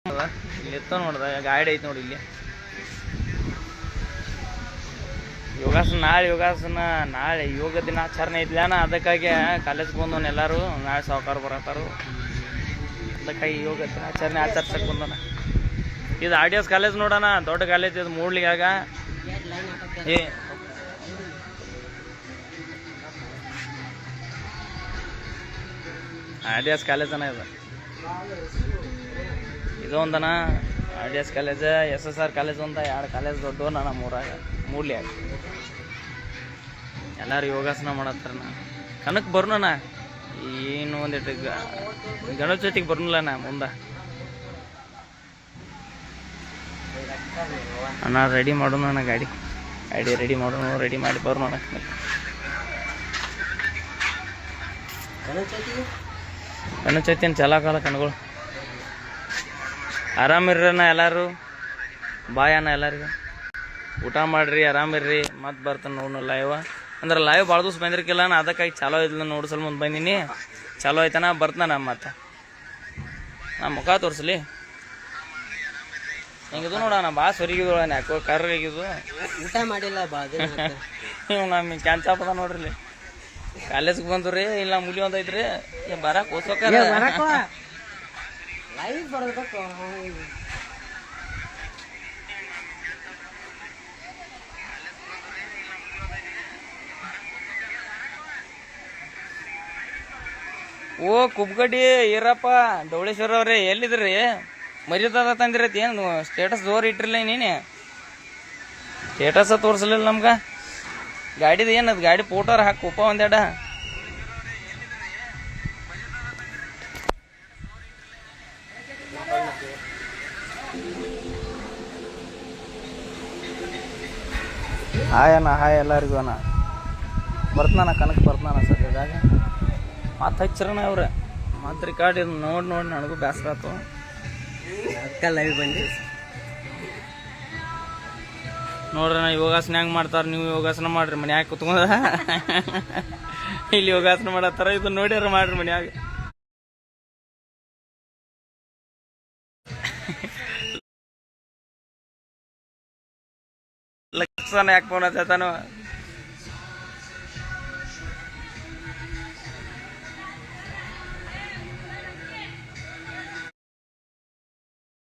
ಇಲ್ಲಿ ಎತ್ತ ನೋಡ್ದ ಗಾಡಿ ಐತಿ ನೋಡಿ ಇಲ್ಲಿ ಯೋಗಾಸನ ನಾಳೆ ಯೋಗ ದಿನಾಚರಣೆ ಐತ್ಲಾನ ಅದಕ್ಕಾಗಿ ಕಾಲೇಜ್ಗೆ ಬಂದವನ್ ಎಲ್ಲರೂ ನಾಳೆ ಸಾವುಕಾರ ಬರತ್ತಾರು ಅದಕ್ಕಾಗಿ ಯೋಗ ದಿನಾಚರಣೆ ಆಚರಿಸಕ್ಕೆ ಬಂದನ ಇದು RDS ಕಾಲೇಜ್ ನೋಡೋಣ ದೊಡ್ಡ ಕಾಲೇಜ್ ಇದು ಮೂಡ್ಲಿಗಾಗ ಏ RDS ಕಾಲೇಜ್ ಅನ್ನ ಇದು ಒಂದನ RDS ಕಾಲೇಜ್ SSR ಕಾಲೇಜ್ ಅಂತ 2 ಕಾಲೇಜ್ ದೊಡ್ಡ ನಮ್ಮ ಊರಾಗ ಮೂಡ್ಲಿಯಾಗ ಎಲ್ಲರೂ ಯೋಗಾಸನ ಮಾಡತ್ತಾರ ಕನಕ್ ಬರ್ನಣ್ಣ ಏನು ಒಂದಿಟ್ಟು ಗಣೇಶ ಚೌತಿಗೆ ಬರ್ನಲ್ಲ ನಾ ಮುಂದೆ ಅಣ್ಣ ರೆಡಿ ಮಾಡೋಣ ಅಣ್ಣ ಗಾಡಿ ರೆಡಿ ಮಾಡೋಣ ರೆಡಿ ಮಾಡಿ ಬರ್ನೋಣ ಗಣೇಶ ಚೌತಿ ಏನು ಚಲಾಕಲ್ಲ ಕಣ್ಗಳು ಆರಾಮಿರ್ರಣ್ಣ ಎಲ್ಲರೂ ಬಾಯ್ ಅಣ್ಣ ಎಲ್ಲರಿಗೂ ಊಟ ಮಾಡಿರಿ ಆರಾಮಿರ್ರಿ ಮತ್ತೆ ಬರ್ತಾನೆ ನೋಡು ಲೈವ್ ಅಂದ್ರೆ ಲೈವ್ ಭಾಳ ದಿವ್ಸ ಬಂದಿರ್ಕಿಲ್ಲ ನಾನು ಅದಕ್ಕಾಗಿ ಚಾಲೋ ಐತಿಲ್ಲ ನೋಡು ಸಲ ಮುಂದೆ ಬಂದೀನಿ ಚಾಲೋ ಆಯ್ತಾನ ಬರ್ತಾನ ಮತ್ತೆ ನಾ ಮುಖ ತೋರಿಸ್ಲಿ ಹೆಂಗಿದು ನೋಡೋಣ ಭಾಳ ಸರಿಗಿದು ಯಾಕೋ ಕರ್ಗಿದು ಊಟ ಮಾಡಿಲ್ಲ ನೀವು ನಮಗೆ ಕ್ಯಾನ್ಸಲ್ ನೋಡ್ರಿ ಕಾಲೇಜ್ಗೆ ಬಂದ್ರಿ ಇಲ್ಲ ಮುಲಿ ಒಂದೈತ್ರಿ ಬರಕ್ಕೆ ಓದ್ಸೋಕ ಓ ಕುಬ್ಗಡ್ಡಿ ಈರಪ್ಪ ಡೌಳೇಶ್ವರ ಅವ್ರಿ ಎಲ್ಲಿದ್ರಿ ಮರ್ಯಾದ ತಂದಿರತಿ ಏನು ಸ್ಟೇಟಸ್ ಜೋರ್ ಇಟ್ಟಿರ್ಲಿ ನೀನೆ ಸ್ಟೇಟಸ್ ತೋರಿಸಲಿಲ್ಲ ನಮ್ಗೆ ಗಾಡಿದ ಏನದು ಗಾಡಿ ಫೋಟೋರ್ ಹಾಕಿ ಉಪ್ಪ ಒಂದೆಡ ಹಾಯ್ ಅಣ್ಣ ಹಾಯ್ ಎಲ್ಲರಿಗೂ ಅಣ್ಣ ಬರ್ತಾನ ಕನಕ್ ಬರ್ತಾನ ಸದ್ಯದಾಗ ಮತ್ತೆ ಹಚ್ಚಿರಣ ಅವ್ರೆ ಮತ್ತೆ ರಿಕಾರ್ಡ್ ಇದು ನೋಡಿ ನನಗೂ ಬೇಸರ ಆಯ್ತು ಅಕ್ಕ ಲೈವ್ ಬಂದು ನೋಡ್ರಿ ನಾ ಯೋಗಾಸನ ಹೆಂಗೆ ಮಾಡ್ತಾರೆ ನೀವು ಯೋಗಾಸನ ಮಾಡ್ರಿ ಮನ್ಯಾಗ ಕುತ್ಕೊಂಡ ಇಲ್ಲಿ ಯೋಗಾಸನ ಮಾಡತ್ತಾರ ಇದು ನೋಡ್ಯಾರ ಮಾಡ್ರಿ ಮನ್ಯಾಗ ಲಕ್ಷಣ ಯಾಕೆ ಫೋನ್ ಹಚ್ಚತಾನು